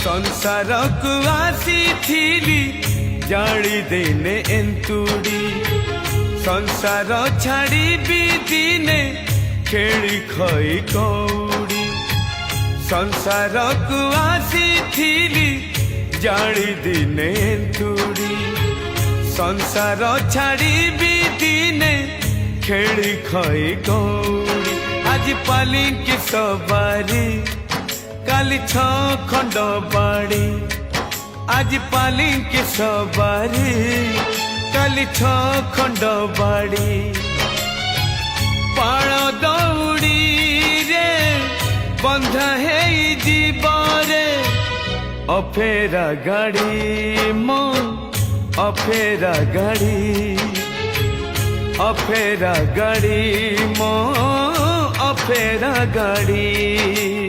संसार को आसी थी जाली देने एंतुड़ी संसार छाड़ी भी दिने खेली खई कौड़ी संसार को आसी थी जाली दिने एंतुड़ी संसार छाड़ी भी दिने खेली खई कौड़ी आज पालिंकी सवारी काली छ खंड बाड़ी आज पालिंकी सवारी काली छ खंड बाड़ी पाण दौड़ी रे बंधा है जीवरे अफेरा गाड़ी मो अफेरा गाड़ी अफेरा गाड़ी मो अफेरा गाड़ी।